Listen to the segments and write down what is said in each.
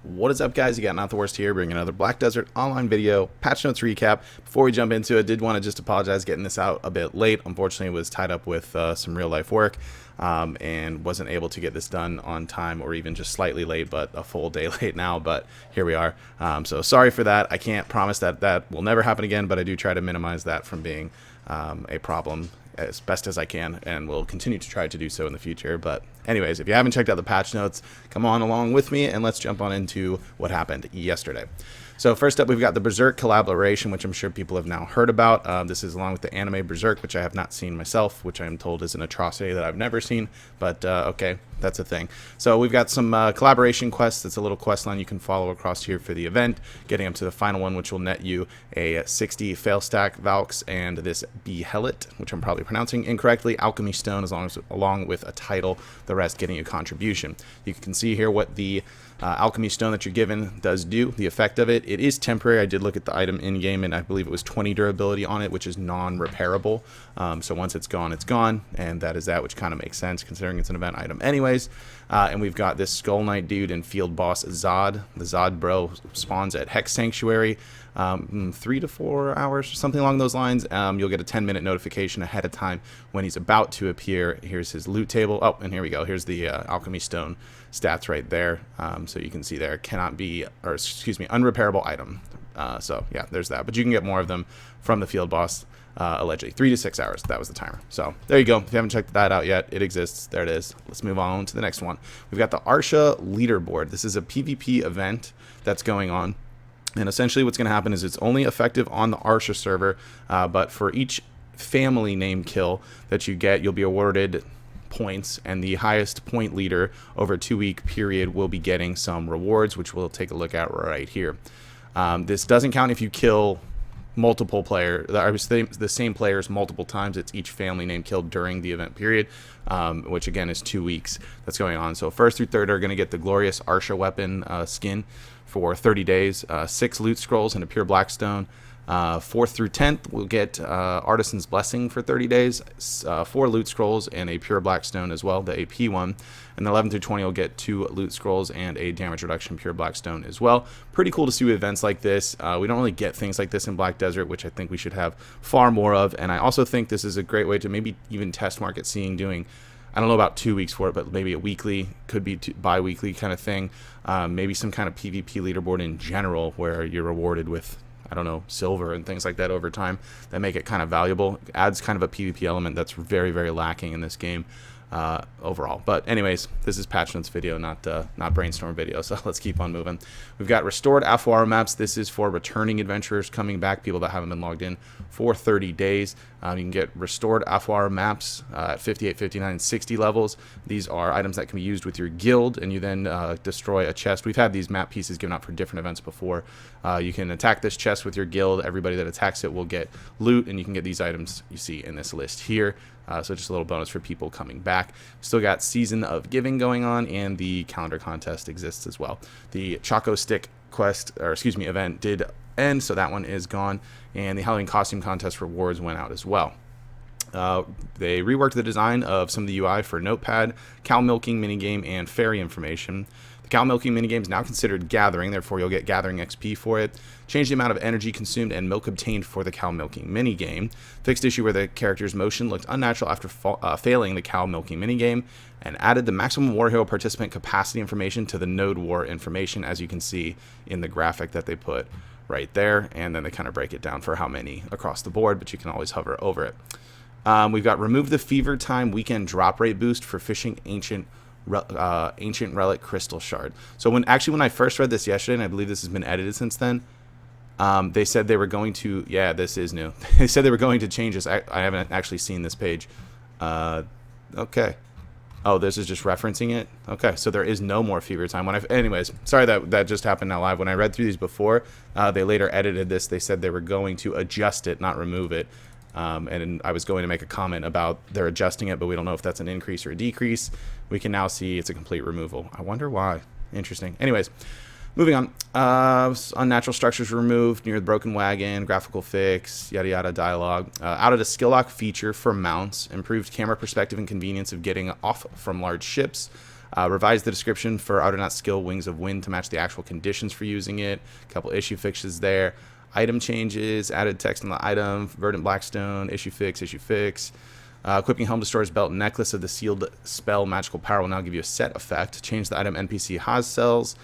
What is up, guys? You got NotTheWorst here, bringing another Black Desert online video patch notes recap. Before we jump into it, did want to just apologize getting this out a bit late. Unfortunately, was tied up with some real life work and wasn't able to get this done on time, or even just slightly late, but a full day late now. But here we are. So sorry for that. I can't promise that that will never happen again, but I do try to minimize that from being a problem as best as I can, and will continue to try to do so in the future. But anyways, if you haven't checked out the patch notes, come on along with me and let's jump on into what happened yesterday. So first up, we've got the Berserk Collaboration, which I'm sure people have now heard about. This is along with the anime Berserk, which I have not seen myself, which I am told is an atrocity that I've never seen, but okay, that's a thing. So we've got some collaboration quests. It's a little quest line you can follow across here for the event, getting up to the final one, which will net you a 60 fail stack Valks and this Behelit, which I'm probably pronouncing incorrectly, Alchemy Stone, along with a title, the rest getting a contribution. You can see here what the Alchemy Stone that you're given does do, the effect of it. It is temporary. I did look at the item in game, and I believe it was 20 durability on it, which is non-repairable. So once it's gone, and that is that, which kind of makes sense considering it's an event item anyways. And we've got this Skull Knight dude and field boss Zod. The Zod bro spawns at Hex Sanctuary, 3 to 4 hours or something along those lines. You'll get a 10-minute notification ahead of time when he's about to appear. Here's his loot table. Oh, and here we go. Here's the Alchemy Stone stats right there. So you can see there, cannot be, or excuse me, unrepairable item. So yeah, there's that. But you can get more of them from the field boss, allegedly. 3 to 6 hours. That was the timer. So there you go. If you haven't checked that out yet, it exists. There it is. Let's move on to the next one. We've got the Arsha Leaderboard. This is a PvP event that's going on. And essentially what's going to happen is it's only effective on the Arsha server, but for each family name kill that you get, you'll be awarded points, and the highest point leader over a 2-week period will be getting some rewards, which we'll take a look at right here. This doesn't count if you kill multiple players, the same players multiple times. It's each family name killed during the event period, which again is 2 weeks that's going on. So 1st through 3rd are going to get the glorious Arsha weapon skin for 30 days, 6 loot scrolls and a pure blackstone. 4th through 10th we'll get Artisan's Blessing for 30 days, 4 loot scrolls and a pure blackstone as well, the AP one. And the 11th through 20 will get 2 loot scrolls and a damage reduction pure blackstone as well. Pretty cool to see events like this. We don't really get things like this in Black Desert, which I think we should have far more of. And I also think this is a great way to maybe even test market seeing, doing, I don't know about 2 weeks for it, but maybe a weekly, could be bi-weekly kind of thing. Maybe some kind of PvP leaderboard in general where you're rewarded with, I don't know, silver and things like that over time that make it kind of valuable. It adds kind of a PvP element that's very, very lacking in this game overall. But anyways, this is patch notes video, not brainstorm video, so let's keep on moving. We've got restored Afuara maps. This is for returning adventurers coming back, people that haven't been logged in for 30 days. You can get restored Afuara maps at 58, 59, and 60 levels. These are items that can be used with your guild, and you then destroy a chest. We've had these map pieces given out for different events before. You can attack this chest with your guild. Everybody that attacks it will get loot, and you can get these items you see in this list here. So just a little bonus for people coming back. Still got Season of Giving going on, and the calendar contest exists as well. The Choco Stick quest, or excuse me, event did end, so that one is gone, and the Halloween costume contest rewards went out as well. They reworked the design of some of the UI for Notepad, cow milking minigame, and fairy information. The cow milking minigame is now considered gathering, therefore you'll get gathering XP for it. Changed the amount of energy consumed and milk obtained for the cow milking minigame. Fixed issue where the character's motion looked unnatural after failing the cow milking minigame. And added the maximum War Hero participant capacity information to the Node War information, as you can see in the graphic that they put right there. And then they kind of break it down for how many across the board, but you can always hover over it. We've got remove the fever time weekend drop rate boost for fishing ancient relic crystal shard. So when I first read this yesterday, and I believe this has been edited since then, they said they were going to, yeah, this is new. They said they were going to change this. I haven't actually seen this page. Okay. Oh, this is just referencing it. Okay, so there is no more fever time. Anyways, sorry that just happened now live. When I read through these before, they later edited this. They said they were going to adjust it, not remove it. And I was going to make a comment about they're adjusting it, but we don't know if that's an increase or a decrease. We can now see it's a complete removal. I wonder why. Interesting. Anyways, moving on. Unnatural structures removed near the broken wagon, graphical fix, yada yada dialogue. Added a skill lock feature for mounts, improved camera perspective and convenience of getting off from large ships. Revised the description for Outernaut skill Wings of Wind to match the actual conditions for using it. A couple issue fixes there. Item changes, added text on the item, Verdant Blackstone, issue fix. Equipping Helm Destroyer's Belt and Necklace of the Sealed Spell Magical Power will now give you a set effect. Change the item NPC Haas sells.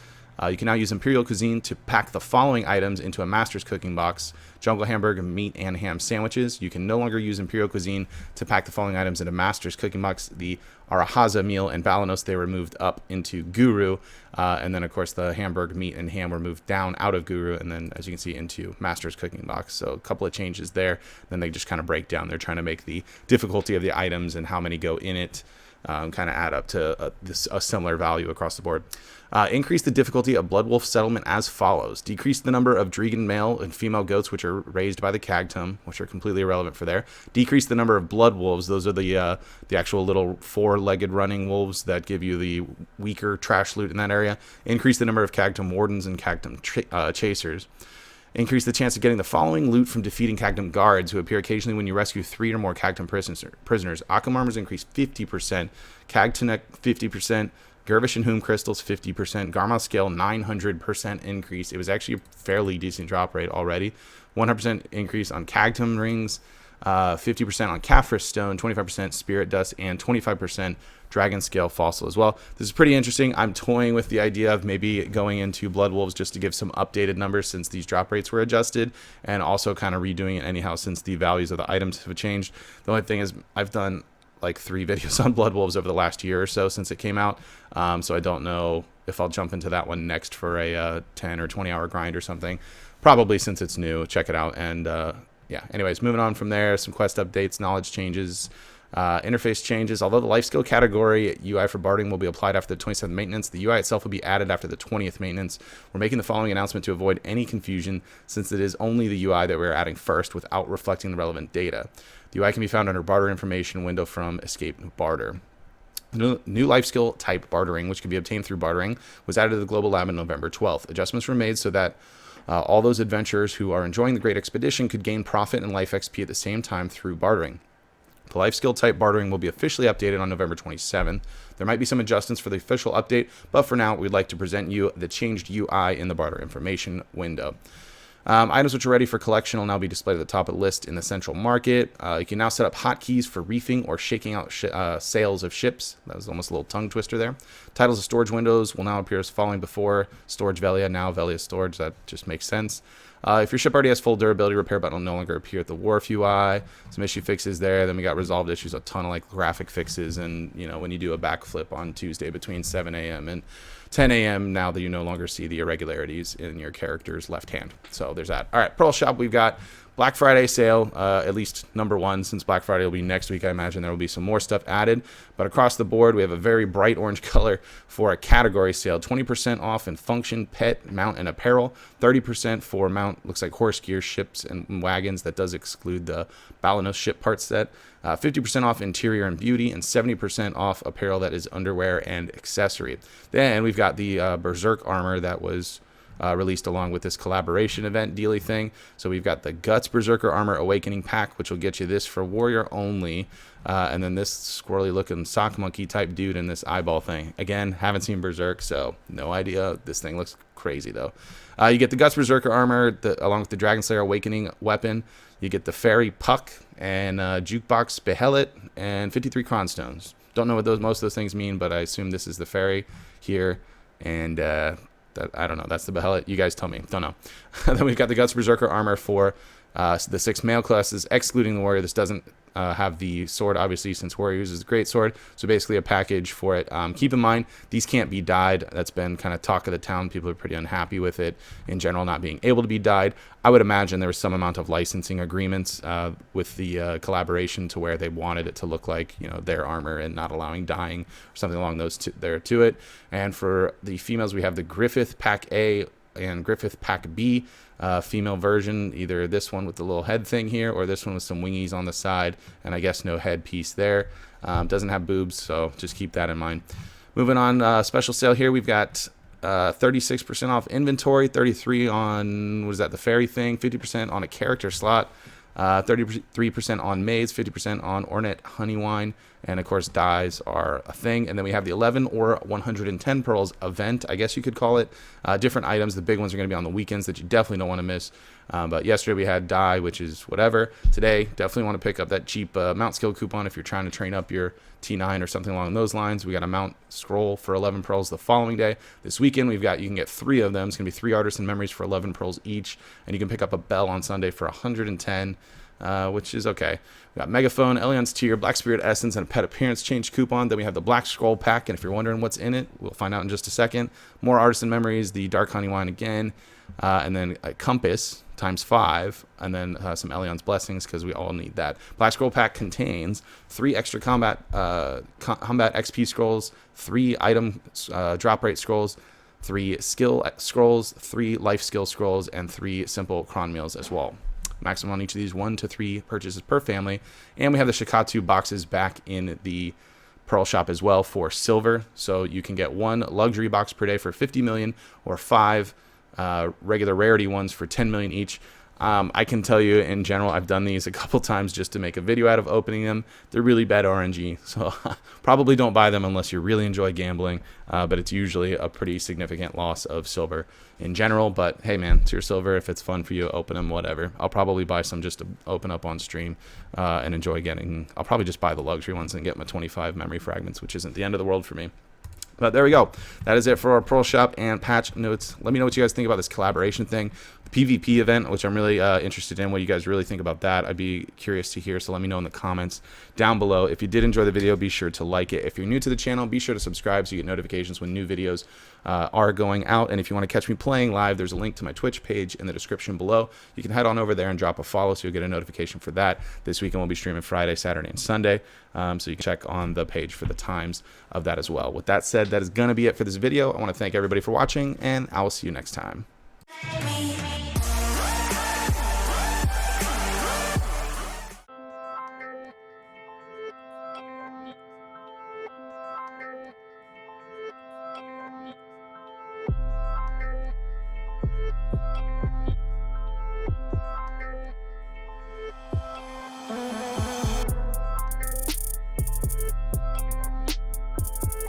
You can now use Imperial Cuisine to pack the following items into a Master's Cooking Box. Jungle Hamburger, Meat, and Ham Sandwiches. You can no longer use Imperial Cuisine to pack the following items into Master's Cooking Box. The Arahaza meal and Balanos, they were moved up into Guru. And then, of course, the Hamburg, Meat, and Ham were moved down out of Guru. And then, as you can see, into Master's Cooking Box. So a couple of changes there. Then they just kind of break down. They're trying to make the difficulty of the items and how many go in it kind of add up to a similar value across the board. Increase the difficulty of Bloodwolf Settlement as follows. Decrease the number of Dregan male and female goats, which are raised by the Cagtum, which are completely irrelevant for there. Decrease the number of Blood Wolves. Those are the actual little four-legged running wolves that give you the weaker trash loot in that area. Increase the number of Cagtum Wardens and Cagtum Chasers. Increase the chance of getting the following loot from defeating Cagtum guards who appear occasionally when you rescue 3 or more Cagtum prisoners. Occam armors increase 50%, Cagtunek 50%, Gervish and Whom crystals 50%, Garmouth scale 900% increase. It was actually a fairly decent drop rate already. 100% increase on Cagtum rings, 50% on Caphras stone, 25% spirit dust, and 25% dragon scale fossil as well. This is pretty interesting. I'm toying with the idea of maybe going into Blood Wolves just to give some updated numbers since these drop rates were adjusted, and also kind of redoing it anyhow since the values of the items have changed. The only thing is I've done like 3 videos on Blood Wolves over the last year or so since it came out, so I don't know if I'll jump into that one next for a 10 or 20 hour grind or something. Probably, since it's new. Check it out. And yeah, anyways, moving on from there, some quest updates, knowledge changes, interface changes. Although the life skill category UI for barding will be applied after the 27th maintenance, the UI itself will be added after the 20th maintenance. We're making the following announcement to avoid any confusion, since it is only the UI that we're adding first without reflecting the relevant data. The UI can be found under Barter Information window from Escape Barter. New life skill type bartering, which can be obtained through bartering, was added to the global lab on November 12th. Adjustments were made so that all those adventurers who are enjoying the Great Expedition could gain profit and life XP at the same time through bartering. The life skill type bartering will be officially updated on November 27th. There might be some adjustments for the official update, but for now, we'd like to present you the changed UI in the Barter Information window. Items which are ready for collection will now be displayed at the top of the list in the central market. You can now set up hotkeys for reefing or shaking out sails of ships. That was almost a little tongue twister there. Titles of storage windows will now appear as following: before storage Velia, now Velia storage. That just makes sense. If your ship already has full durability, repair button will no longer appear at the wharf UI. Some issue fixes there. Then we got resolved issues, a ton of like graphic fixes, and you know, when you do a backflip on Tuesday between 7 a.m. and 10 a.m. now that you no longer see the irregularities in your character's left hand. So there's that. All right, Pearl Shop, we've got Black Friday sale, at least number 1, since Black Friday will be next week. I imagine there will be some more stuff added. But across the board, we have a very bright orange color for a category sale. 20% off in function, pet, mount, and apparel. 30% for mount, looks like horse gear, ships, and wagons. That does exclude the Balanos ship part set. 50% off interior and beauty, and 70% off apparel that is underwear and accessory. Then we've got the Berserk armor that was released along with this collaboration event dealy thing. So we've got the Guts Berserker Armor Awakening Pack, which will get you this for Warrior only. And then this squirrely looking sock monkey type dude in this eyeball thing. Again, haven't seen Berserk, so no idea. This thing looks crazy though. You get the Guts Berserker Armor along with the Dragon Slayer Awakening weapon. You get the Fairy Puck and Jukebox Behelit and 53 Cronstones. Don't know what most of those things mean, but I assume this is the Fairy here. And I don't know. That's the Behelit. You guys tell me. Don't know. Then we've got the Guts Berserker Armor for the 6 male classes, excluding the Warrior. This doesn't have the sword, obviously, since Warrior uses the Great Sword. So basically a package for it. Keep in mind, these can't be dyed. That's been kind of talk of the town. People are pretty unhappy with it in general, not being able to be dyed. I would imagine there was some amount of licensing agreements with the collaboration to where they wanted it to look like, you know, their armor and not allowing dyeing or something along those there to it. And for the females, we have the Griffith Pack A and Griffith Pack B female version, either this one with the little head thing here or this one with some wingies on the side, and I guess no head piece there. Doesn't have boobs, so just keep that in mind. Moving on, special sale here, we've got 36% off inventory, 33 on, what is that, the fairy thing, 50% on a character slot. 33% on maize, 50% on Ornate honey wine, and of course dyes are a thing. And then we have the 11 or 110 pearls event, I guess you could call it. Different items. The big ones are going to be on the weekends that you definitely don't want to miss. But yesterday we had dye, which is whatever. Today, definitely want to pick up that cheap mount skill coupon if you're trying to train up your T9 or something along those lines. We got a mount scroll for 11 pearls the following day. This weekend you can get 3 of them. It's going to be 3 artisan memories for 11 pearls each, and you can pick up a bell on Sunday for 110, which is okay. We got Megaphone, Elion's Tier, Black Spirit Essence, and a Pet Appearance Change coupon. Then we have the Black Scroll Pack, and if you're wondering what's in it, we'll find out in just a second. More artisan memories, the Dark Honey Wine again, and then a Compass ×5, and then some Elion's Blessings, because we all need that. Black Scroll Pack contains 3 extra combat XP scrolls, 3 item drop rate scrolls, 3 skill scrolls, 3 life skill scrolls, and 3 simple cron meals as well. Maximum on each of these 1 to 3 purchases per family. And we have the Shikatu boxes back in the Pearl Shop as well for silver. So you can get 1 luxury box per day for 50 million or 5 regular rarity ones for 10 million each. I can tell you in general, I've done these a couple times just to make a video out of opening them. They're really bad RNG, so probably don't buy them unless you really enjoy gambling, but it's usually a pretty significant loss of silver in general. But hey man, it's your silver. If it's fun for you, open them, whatever. I'll probably buy some just to open up on stream and enjoy getting. I'll probably just buy the luxury ones and get my 25 memory fragments, which isn't the end of the world for me. But there we go. That is it for our Pearl Shop and patch notes. Let me know what you guys think about this collaboration thing. The PvP event, which I'm really interested in, what you guys really think about that. I'd be curious to hear, so let me know in the comments down below. If you did enjoy the video, be sure to like it. If you're new to the channel, be sure to subscribe so you get notifications when new videos are going out. And if you want to catch me playing live, there's a link to my Twitch page in the description below. You can head on over there and drop a follow so you'll get a notification for that. This weekend we'll be streaming Friday, Saturday, and Sunday, so you can check on the page for the times of that as well. With that said, that is going to be it for this video. I want to thank everybody for watching, and I will see you next time.